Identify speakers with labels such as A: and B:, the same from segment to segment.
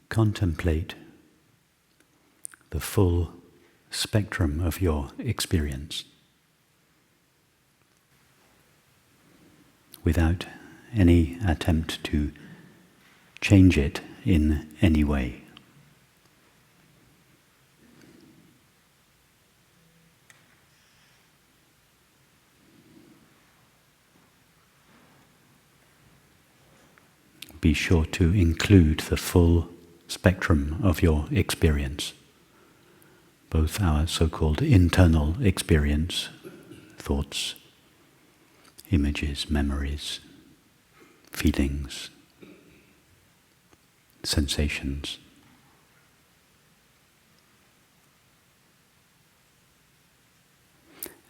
A: contemplate the full spectrum of your experience without any attempt to change it in any way. Be sure to include the full spectrum of your experience, both our so-called internal experience, thoughts, images, memories, feelings, sensations,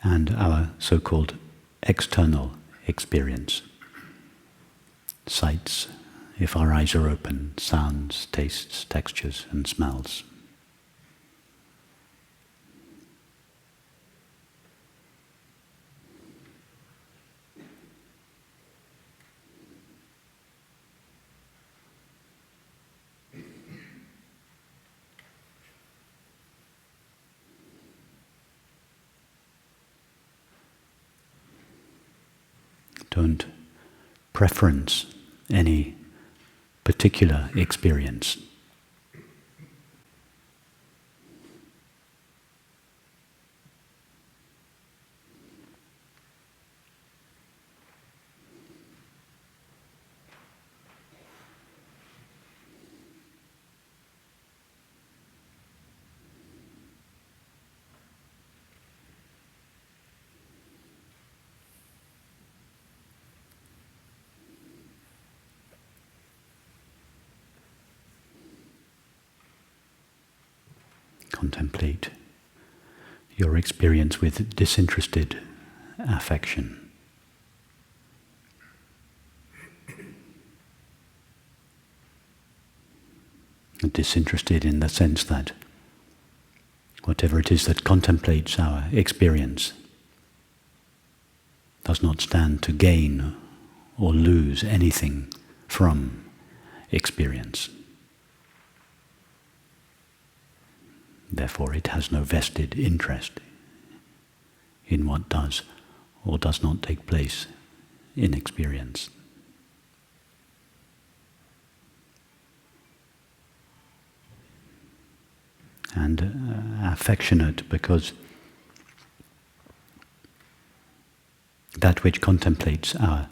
A: and our so-called external experience, sights, if our eyes are open, sounds, tastes, textures, and smells. Don't preference any particular experience. Contemplate your experience with disinterested affection. Disinterested in the sense that whatever it is that contemplates our experience does not stand to gain or lose anything from experience. Therefore, it has no vested interest in what does or does not take place in experience. And affectionate because that which contemplates our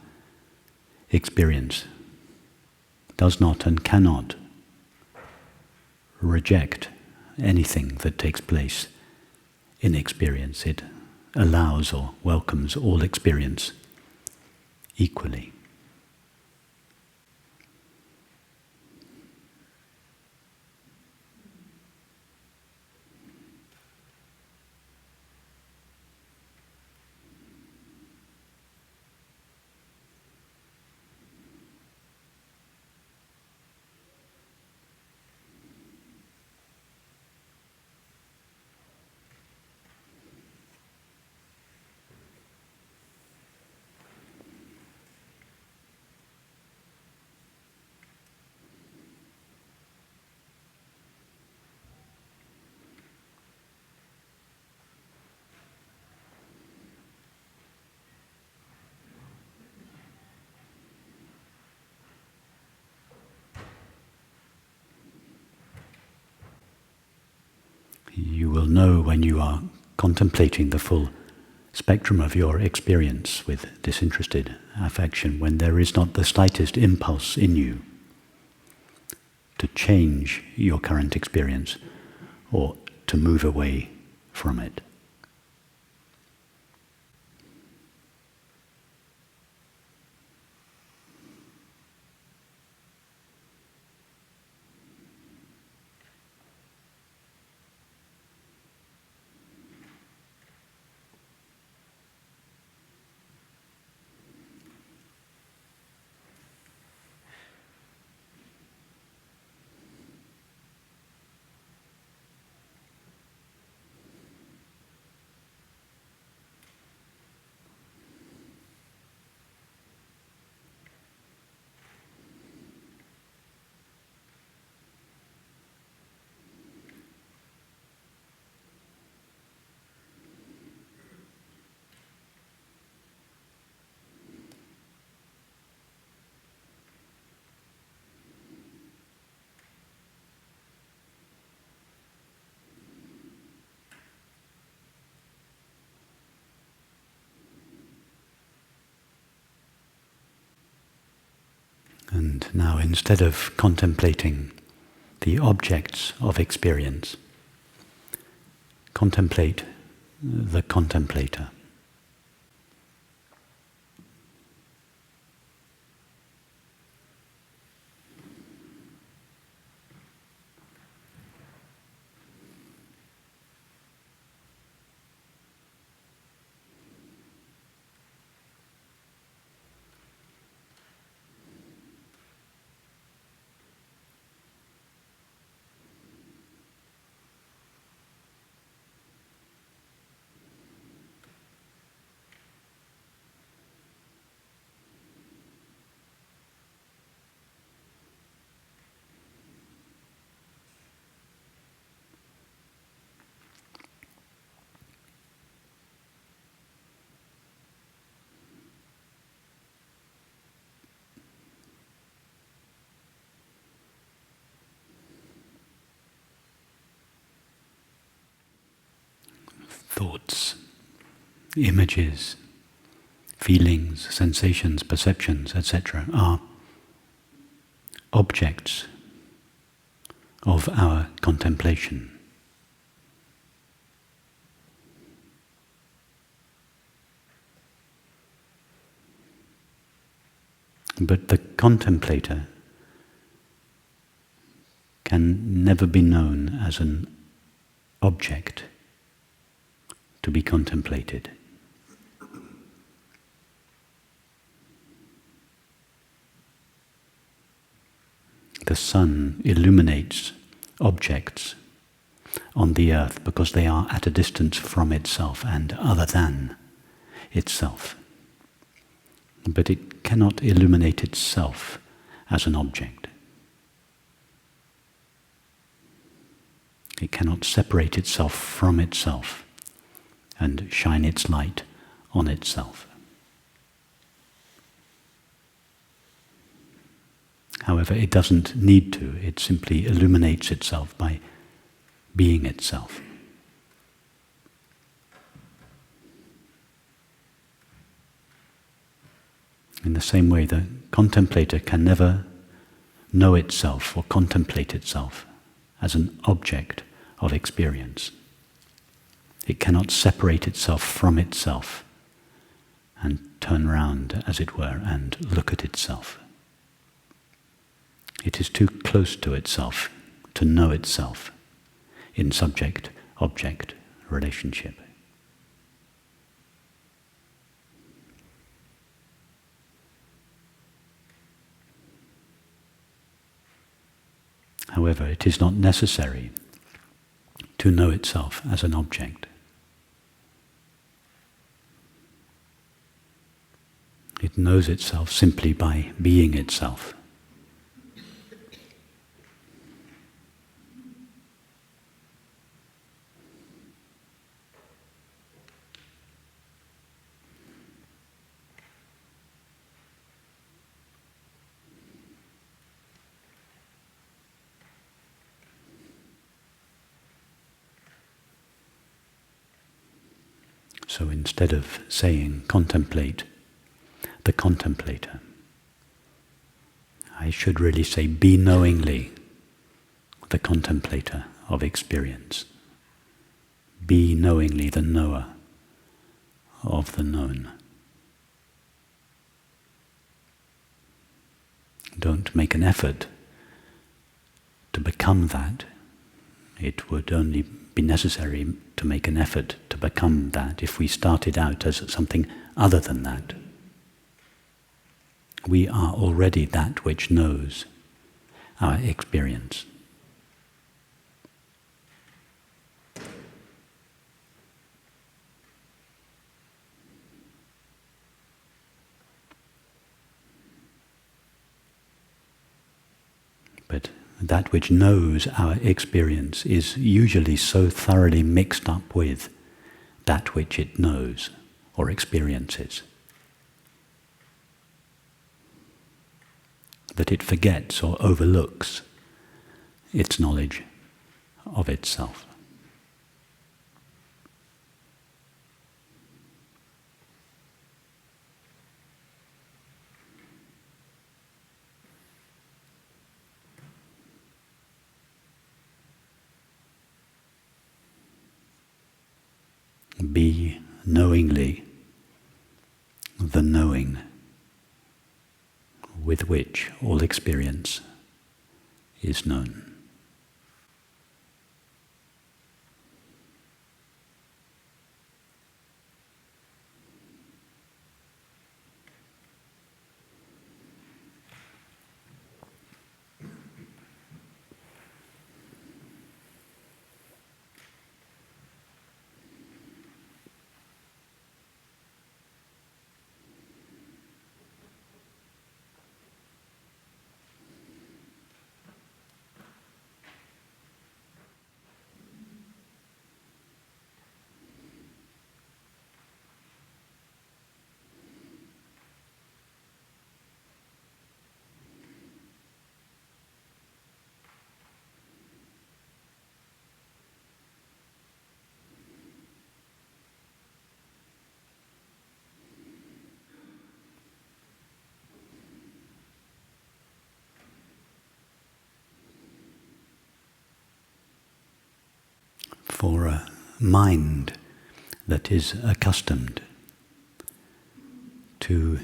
A: experience does not and cannot reject anything that takes place in experience. It allows or welcomes all experience equally. You will know when you are contemplating the full spectrum of your experience with disinterested affection, when there is not the slightest impulse in you to change your current experience or to move away from it. And now, instead of contemplating the objects of experience, contemplate the contemplator. Thoughts, images, feelings, sensations, perceptions, etc. are objects of our contemplation. But the contemplator can never be known as an object to be contemplated. The sun illuminates objects on the earth because they are at a distance from itself and other than itself. But it cannot illuminate itself as an object. It cannot separate itself from itself and shine its light on itself. However, it doesn't need to. It simply illuminates itself by being itself. In the same way, the contemplator can never know itself or contemplate itself as an object of experience. It cannot separate itself from itself and turn round, as it were, and look at itself. It is too close to itself to know itself in subject-object relationship. However, it is not necessary to know itself as an object. It knows itself simply by being itself. So instead of saying contemplate the contemplator, I should really say be knowingly the contemplator of experience. Be knowingly the knower of the known. Don't make an effort to become that. It would only be necessary to make an effort to become that if we started out as something other than that. We are already that which knows our experience. But that which knows our experience is usually so thoroughly mixed up with that which it knows or experiences that it forgets or overlooks its knowledge of itself. be knowingly the knowing with which all experience is known. For a mind that is accustomed to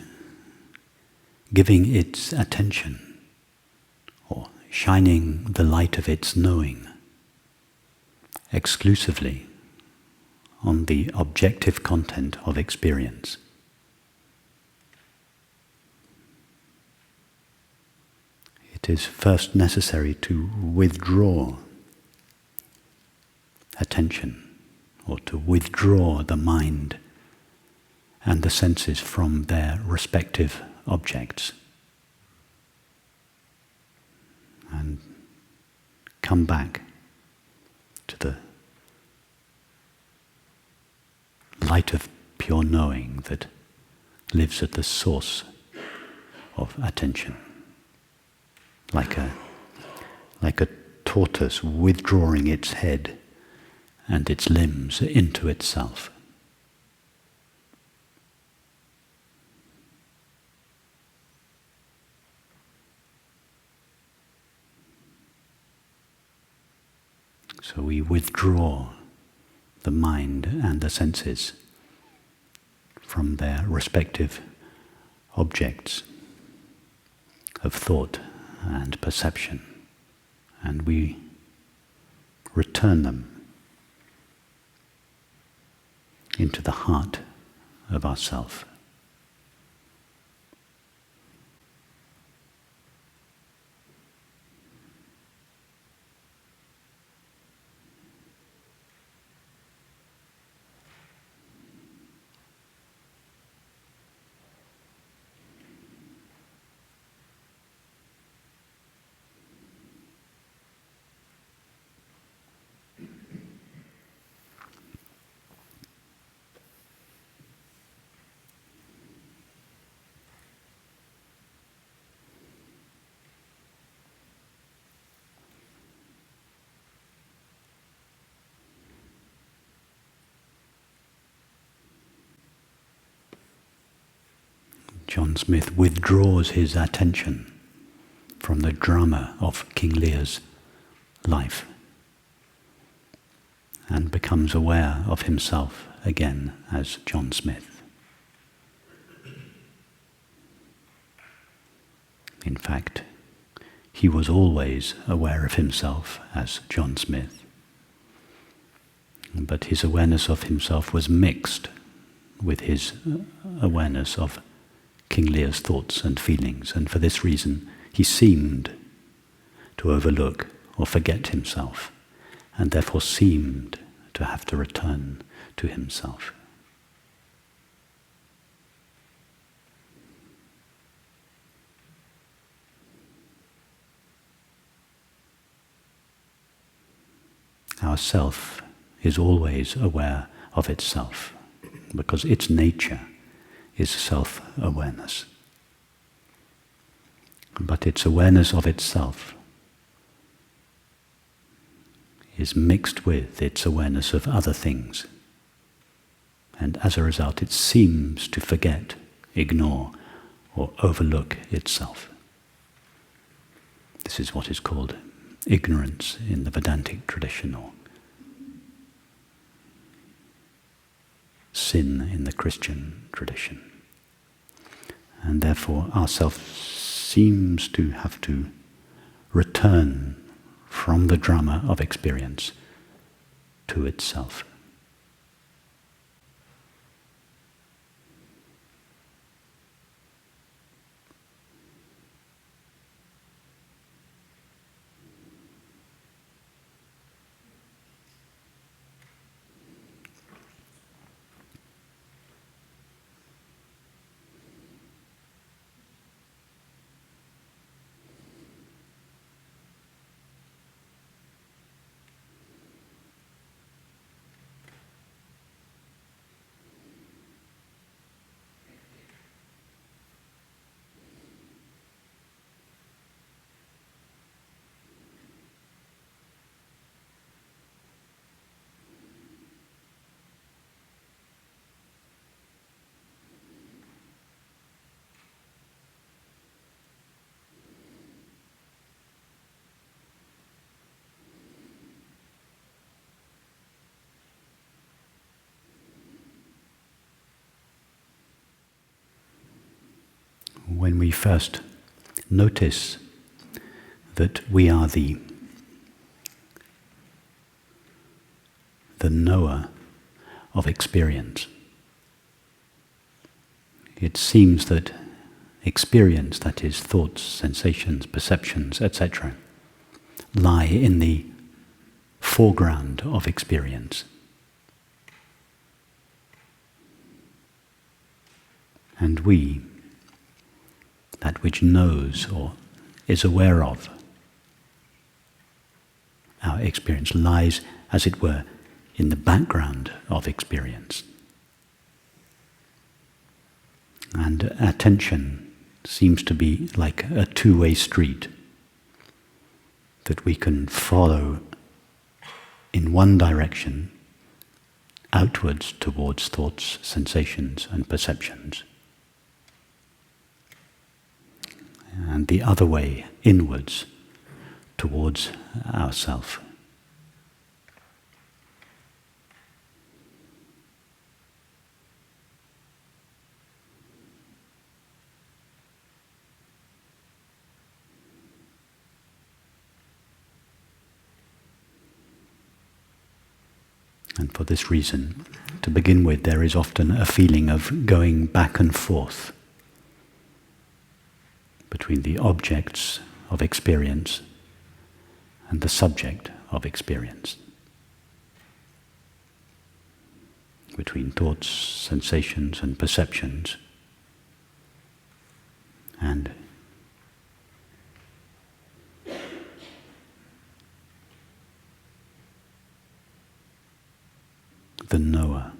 A: giving its attention or shining the light of its knowing exclusively on the objective content of experience, it is first necessary to withdraw attention, or to withdraw the mind and the senses from their respective objects, and come back to the light of pure knowing that lives at the source of attention, like a tortoise withdrawing its head and its limbs into itself. So we withdraw the mind and the senses from their respective objects of thought and perception, and we return them into the heart of ourself. John Smith withdraws his attention from the drama of King Lear's life and becomes aware of himself again as John Smith. In fact, he was always aware of himself as John Smith, but his awareness of himself was mixed with his awareness of King Lear's thoughts and feelings, and for this reason he seemed to overlook or forget himself, and therefore seemed to have to return to himself. Our self is always aware of itself, because its nature is self-awareness. But its awareness of itself is mixed with its awareness of other things, and as a result it seems to forget, ignore, or overlook itself. This is what is called ignorance in the Vedantic tradition, or sin in the Christian tradition. And therefore our self seems to have to return from the drama of experience to itself. When we first notice that we are the knower of experience, it seems that experience, that is thoughts, sensations, perceptions, etc., lie in the foreground of experience. And we, that which knows or is aware of our experience, lies, as it were, in the background of experience. And attention seems to be like a two-way street that we can follow in one direction, outwards towards thoughts, sensations, and perceptions, and the other way, inwards, towards ourself. And for this reason, to begin with, there is often a feeling of going back and forth between the objects of experience and the subject of experience, between thoughts, sensations, and perceptions, and the knower.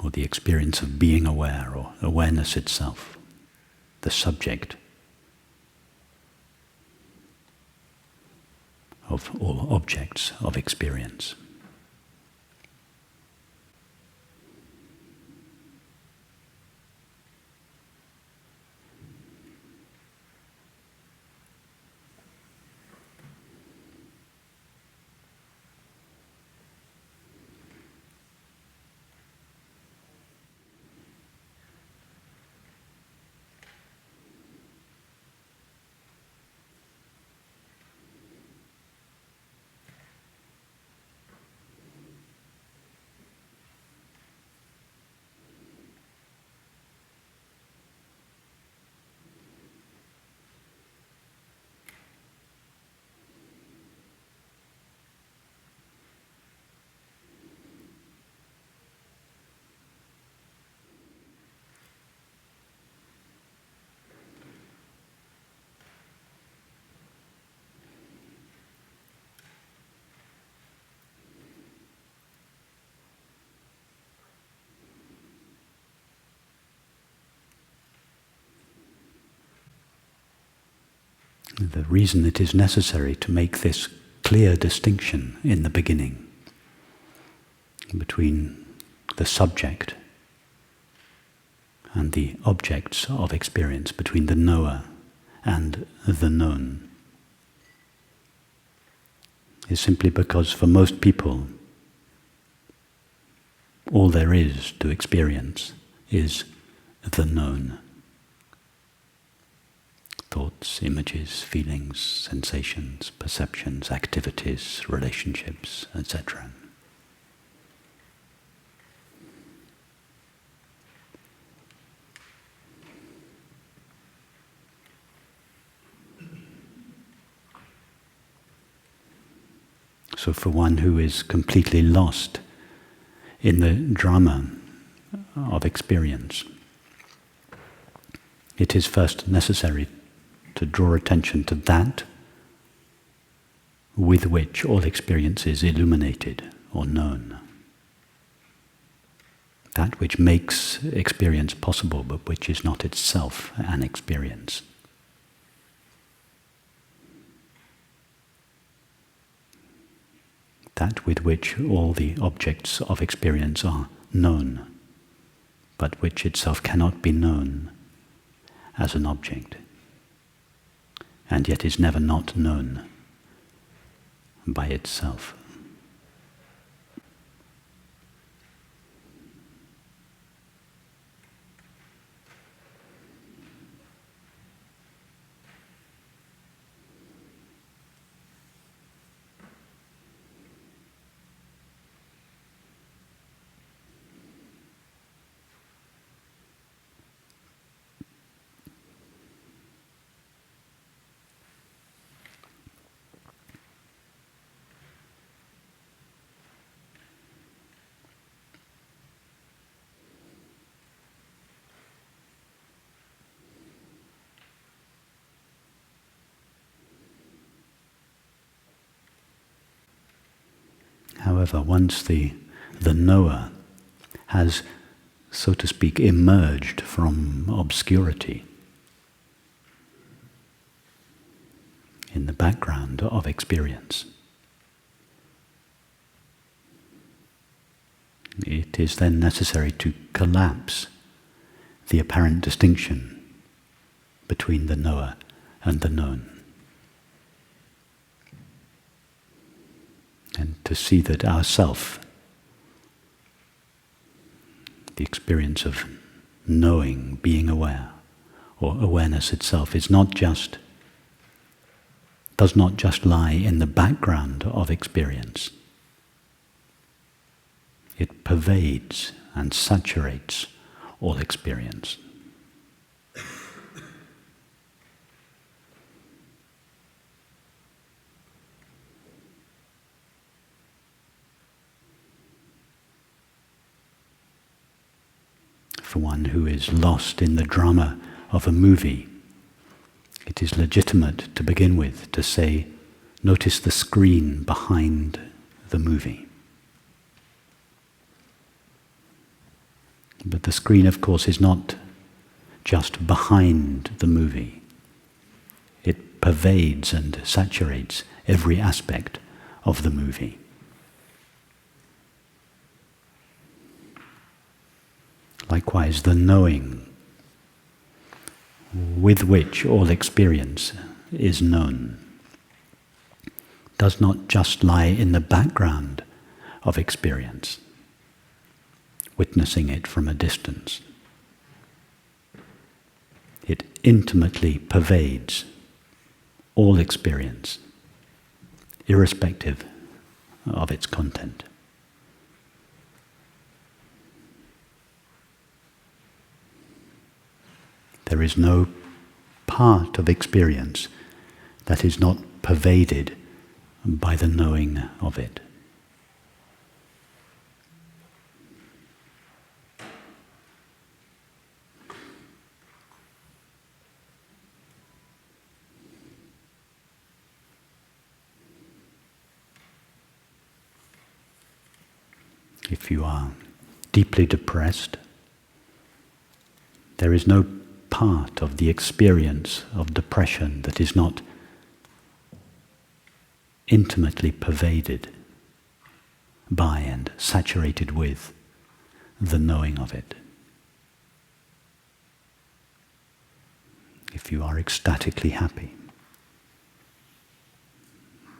A: Or the experience of being aware, or awareness itself, the subject of all objects of experience. The reason it is necessary to make this clear distinction in the beginning between the subject and the objects of experience, between the knower and the known, is simply because for most people, all there is to experience is the known. Thoughts, images, feelings, sensations, perceptions, activities, relationships, etc. So for one who is completely lost in the drama of experience, it is first necessary to draw attention to that with which all experience is illuminated or known. That which makes experience possible, but which is not itself an experience. That with which all the objects of experience are known, but which itself cannot be known as an object, and yet is never not known by itself. However, once the knower has, so to speak, emerged from obscurity in the background of experience, it is then necessary to collapse the apparent distinction between the knower and the known. And to see that our self, the experience of knowing, being aware, or awareness itself, does not just lie in the background of experience. It pervades and saturates all experience. For one who is lost in the drama of a movie, it is legitimate to begin with to say, notice the screen behind the movie. But the screen, of course, is not just behind the movie. It pervades and saturates every aspect of the movie. Likewise, the knowing with which all experience is known does not just lie in the background of experience, witnessing it from a distance. It intimately pervades all experience, irrespective of its content. There is no part of experience that is not pervaded by the knowing of it. If you are deeply depressed, there is no part of the experience of depression that is not intimately pervaded by and saturated with the knowing of it. If you are ecstatically happy,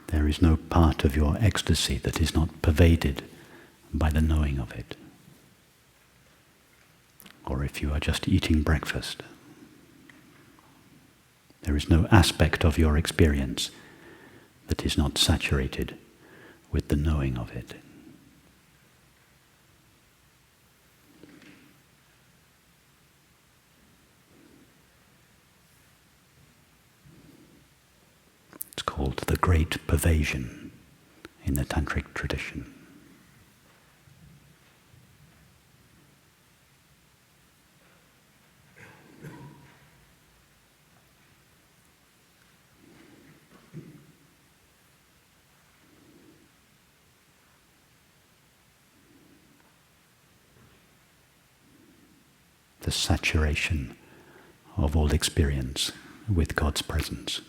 A: there There is no part of your ecstasy that is not pervaded by the knowing of it. Or if you are just eating breakfast, there is no aspect of your experience that is not saturated with the knowing of it. It's called the great pervasion in the Tantric tradition. The saturation of all experience with God's presence.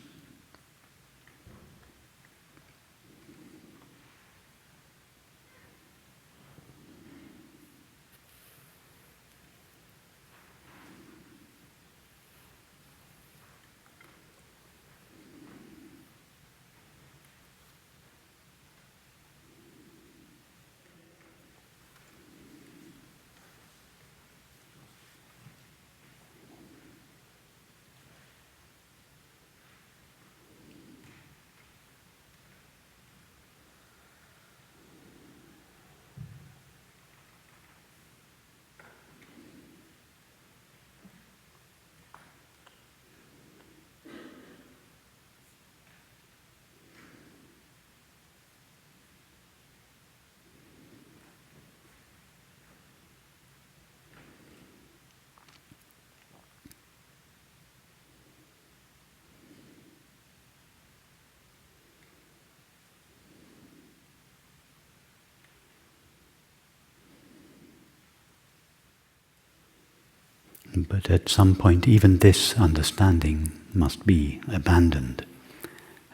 A: But at some point, even this understanding must be abandoned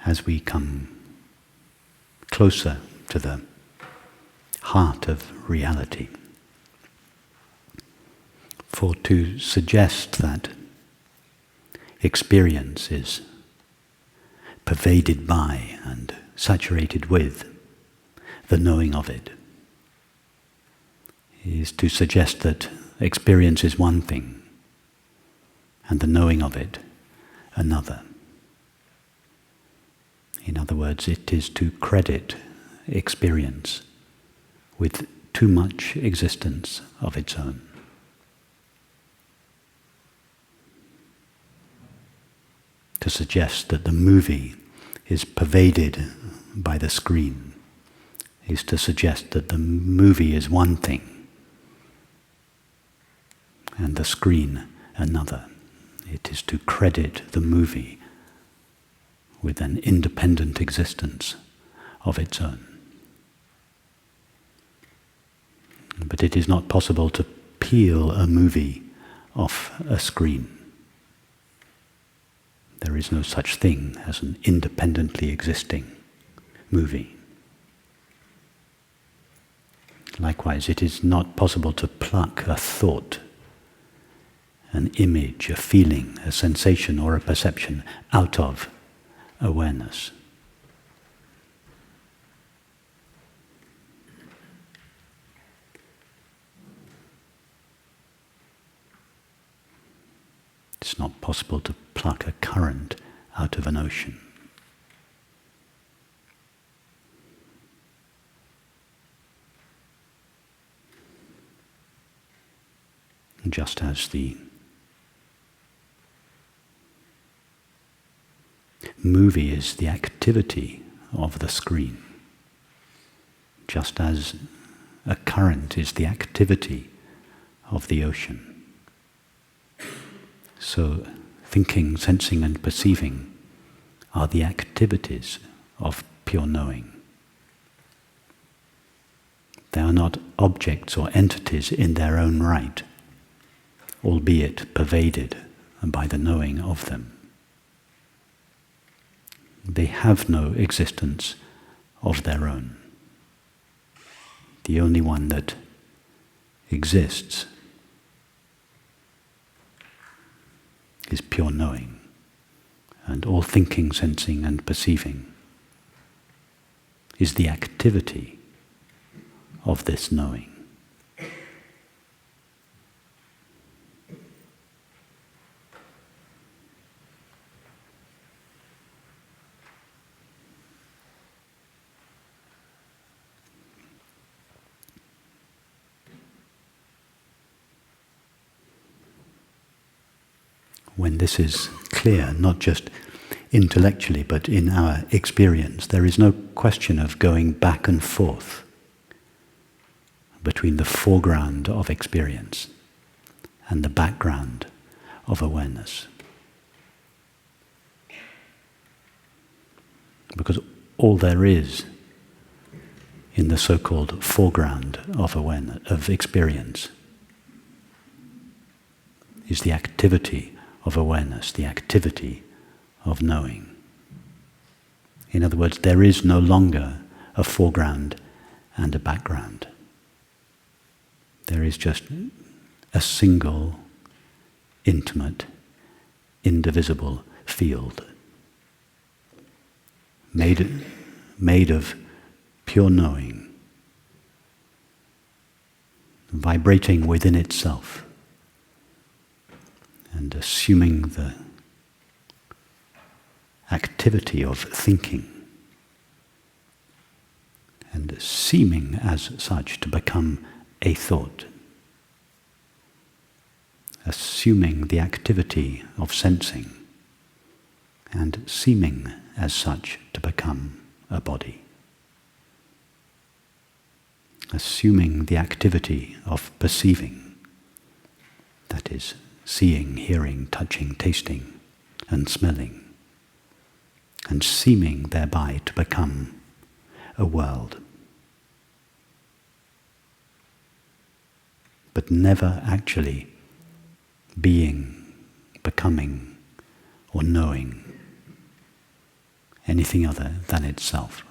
A: as we come closer to the heart of reality. For to suggest that experience is pervaded by and saturated with the knowing of it is to suggest that experience is one thing and the knowing of it another. In other words, it is to credit experience with too much existence of its own. To suggest that the movie is pervaded by the screen is to suggest that the movie is one thing and the screen another. It is to credit the movie with an independent existence of its own. But it is not possible to peel a movie off a screen. There is no such thing as an independently existing movie. Likewise, it is not possible to pluck a thought, an image, a feeling, a sensation, or a perception out of awareness. It's not possible to pluck a current out of an ocean. Just as the movie is the activity of the screen, just as a current is the activity of the ocean. So thinking, sensing and perceiving are the activities of pure knowing. They are not objects or entities in their own right, albeit pervaded by the knowing of them. They have no existence of their own. The only one that exists is pure knowing, and all thinking, sensing and perceiving is the activity of this knowing. When this is clear, not just intellectually, but in our experience, there is no question of going back and forth between the foreground of experience and the background of awareness. Because all there is in the so-called foreground of awareness, of experience, is the activity of awareness, the activity of knowing. In other words, there is no longer a foreground and a background. There is just a single, intimate, indivisible field made of pure knowing, vibrating within itself, and assuming the activity of thinking, and seeming as such to become a thought, assuming the activity of sensing, and seeming as such to become a body, assuming the activity of perceiving, that is, seeing, hearing, touching, tasting, and smelling, and seeming thereby to become a world, but never actually being, becoming, or knowing anything other than itself.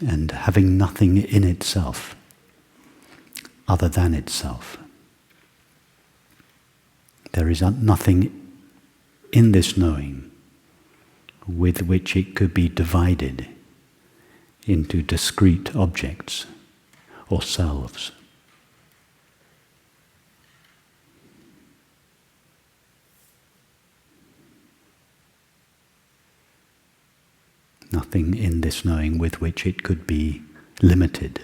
A: And having nothing in itself other than itself. There is nothing in this knowing with which it could be divided into discrete objects or selves. Nothing in this knowing with which it could be limited.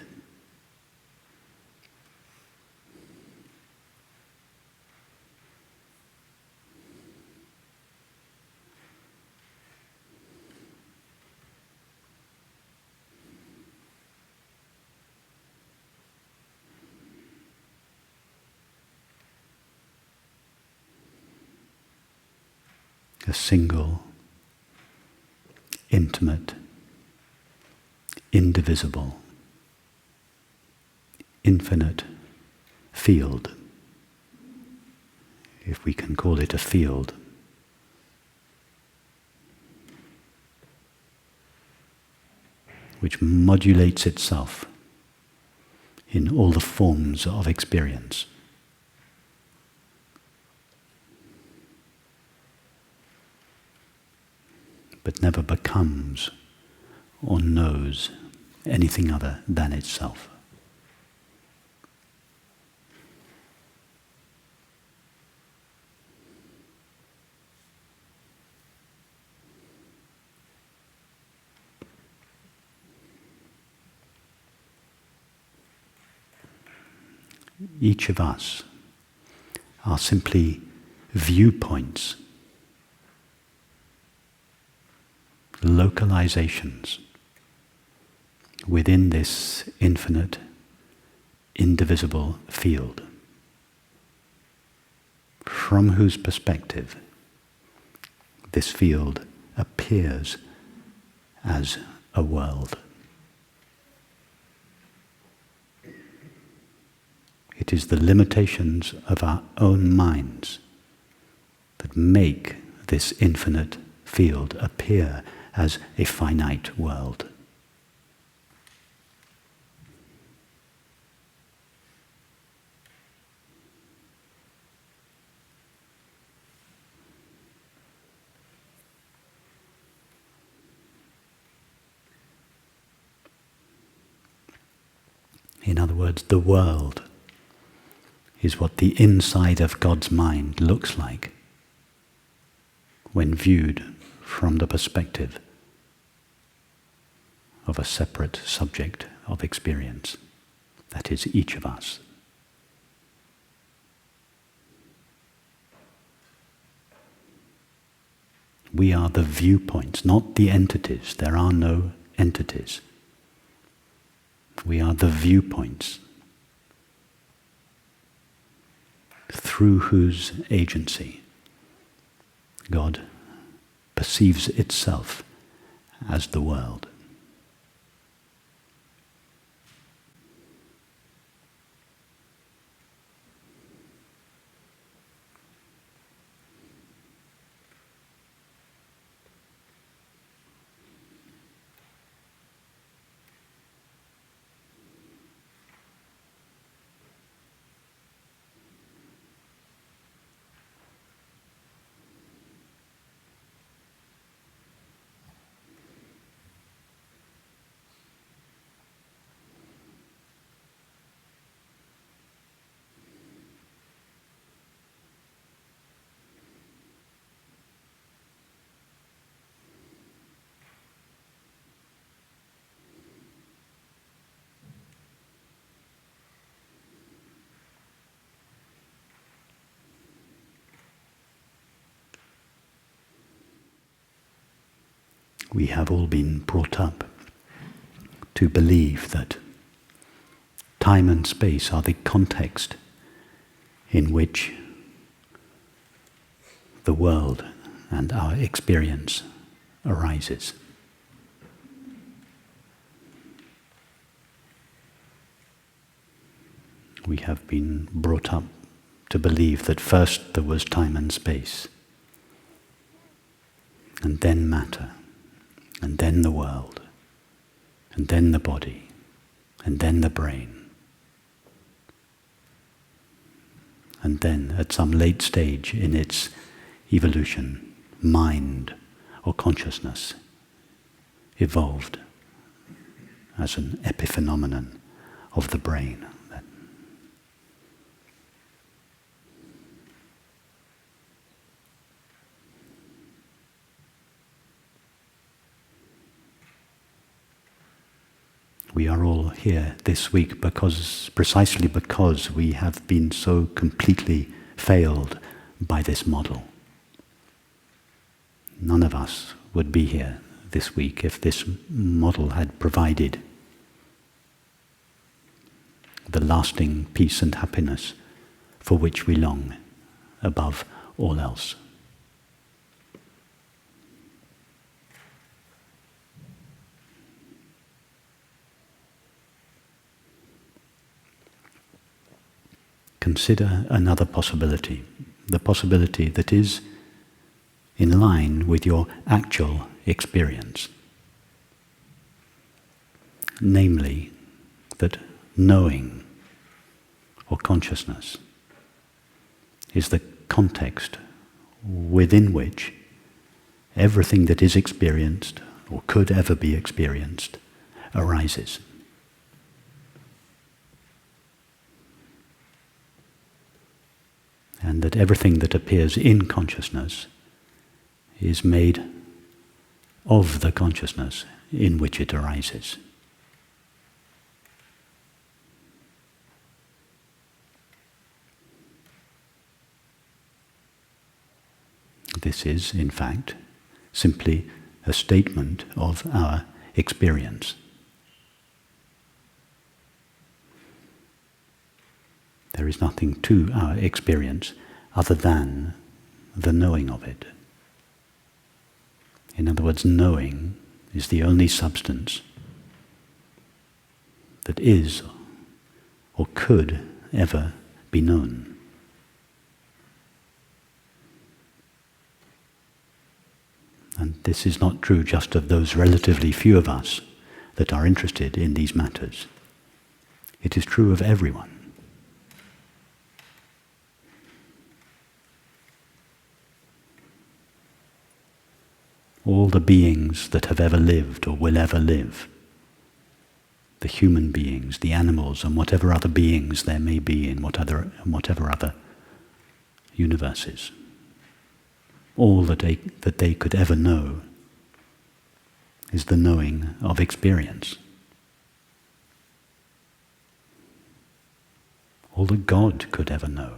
A: A single, intimate, indivisible, infinite field, if we can call it a field, which modulates itself in all the forms of experience. But never becomes or knows anything other than itself. Each of us are simply viewpoints, localizations within this infinite, indivisible field, from whose perspective this field appears as a world. It is the limitations of our own minds that make this infinite field appear as a finite world. In other words, the world is what the inside of God's mind looks like when viewed from the perspective of a separate subject of experience. That is each of us. We are the viewpoints, not the entities. There are no entities. We are the viewpoints through whose agency God perceives itself as the world. We have all been brought up to believe that time and space are the context in which the world and our experience arises. We have been brought up to believe that first there was time and space, and then matter, and then the world, and then the body, and then the brain. And then, at some late stage in its evolution, mind or consciousness evolved as an epiphenomenon of the brain. We are all here this week precisely because we have been so completely failed by this model. None of us would be here this week if this model had provided the lasting peace and happiness for which we long above all else. Consider another possibility, the possibility that is in line with your actual experience. Namely, that knowing or consciousness is the context within which everything that is experienced or could ever be experienced arises. And that everything that appears in consciousness is made of the consciousness in which it arises. This is, in fact, simply a statement of our experience. There is nothing to our experience other than the knowing of it. In other words, knowing is the only substance that is or could ever be known. And this is not true just of those relatively few of us that are interested in these matters. It is true of everyone. All the beings that have ever lived or will ever live, the human beings, the animals, and whatever other beings there may be in whatever other universes, all that they could ever know is the knowing of experience. All that God could ever know,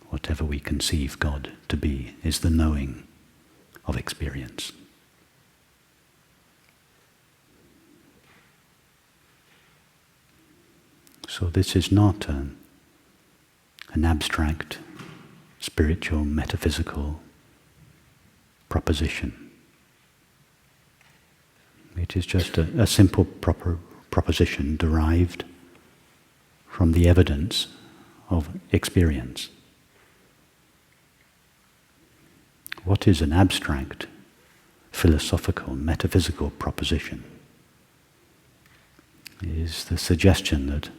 A: whatever we conceive God to be, is the knowing of experience. So this is not an abstract, spiritual, metaphysical proposition. It is just a simple proposition derived from the evidence of experience. What is an abstract, philosophical, metaphysical proposition? It is the suggestion that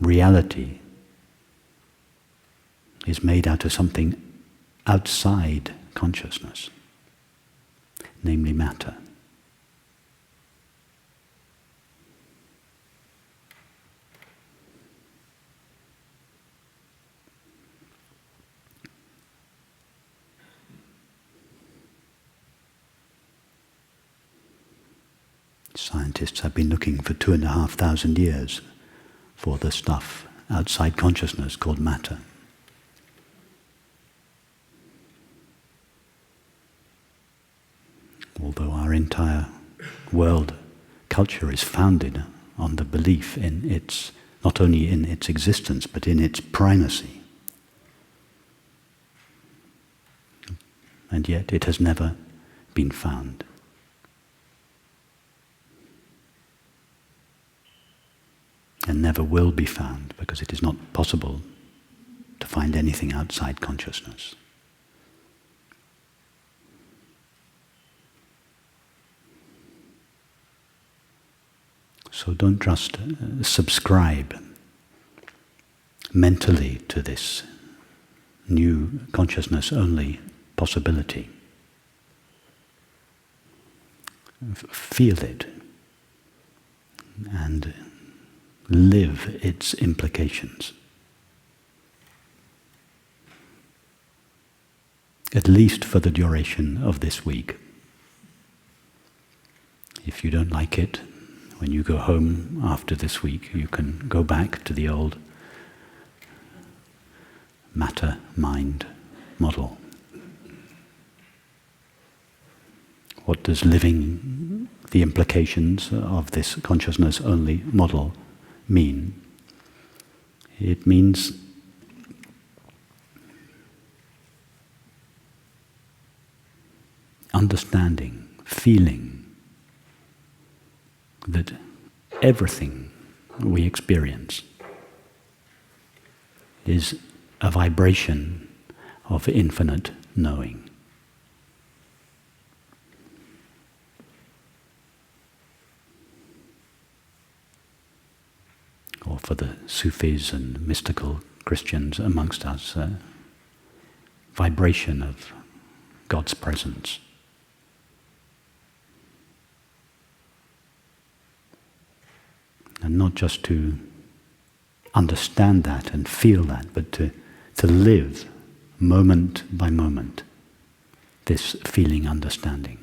A: reality is made out of something outside consciousness, namely matter. Scientists have been looking for 2,500 years for the stuff outside consciousness called matter. Although our entire world culture is founded on the belief in its, not only in its existence, but in its primacy. And yet it has never been found. And never will be found, because it is not possible to find anything outside consciousness. So don't just subscribe mentally to this new consciousness-only possibility. Feel it and live its implications. At least for the duration of this week. If you don't like it, when you go home after this week, you can go back to the old matter-mind model. What does living the implications of this consciousness-only model mean? It means understanding, feeling that everything we experience is a vibration of infinite knowing. Or for the Sufis and mystical Christians amongst us, vibration of God's presence. And not just to understand that and feel that, but to live moment by moment this feeling understanding.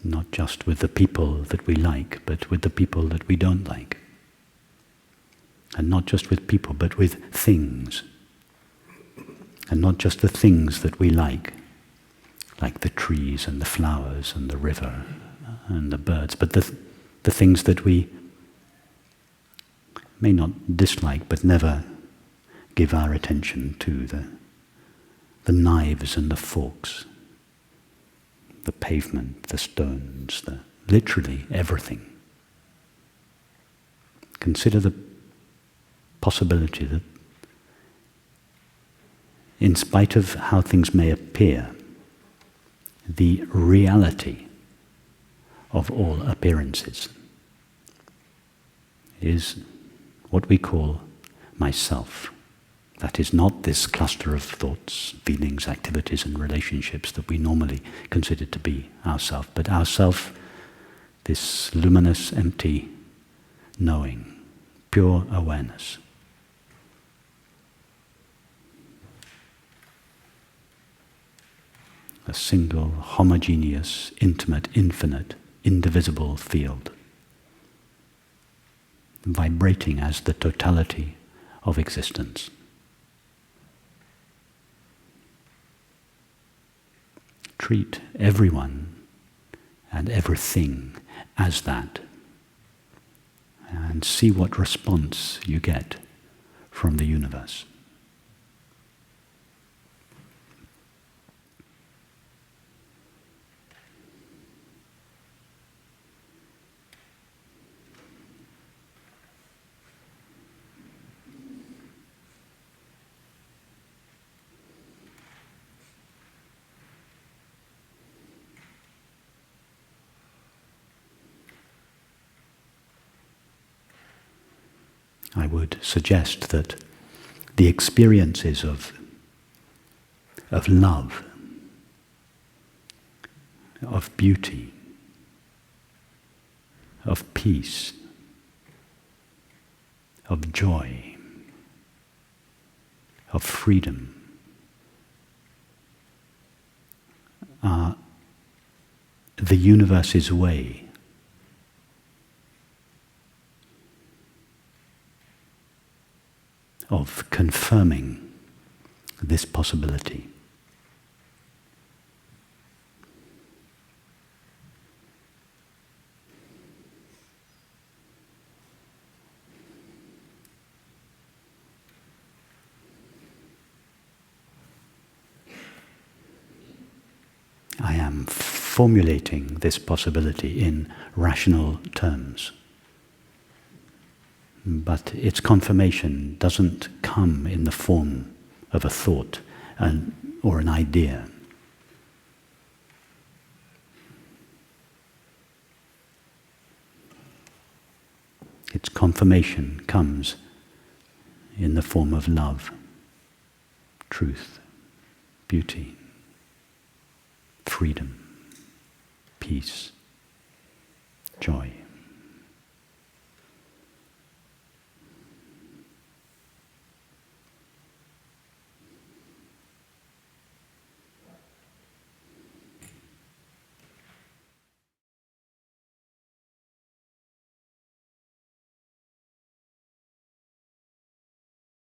A: Not just with the people that we like, but with the people that we don't like. And not just with people, but with things. And not just the things that we like the trees and the flowers and the river and the birds, but the things that we may not dislike, but never give our attention to the knives and the forks, the pavement, the stones, literally everything. Consider the possibility that in spite of how things may appear, the reality of all appearances is what we call myself. That is not this cluster of thoughts, feelings, activities and relationships that we normally consider to be ourself, but ourself, this luminous, empty knowing, pure awareness. A single, homogeneous, intimate, infinite, indivisible field, vibrating as the totality of existence. Treat everyone and everything as that, and see what response you get from the universe. I would suggest that the experiences of love, of beauty, of peace, of joy, of freedom, are the universe's way of confirming this possibility. I am formulating this possibility in rational terms. But its confirmation doesn't come in the form of a thought or an idea. Its confirmation comes in the form of love, truth, beauty, freedom, peace, joy.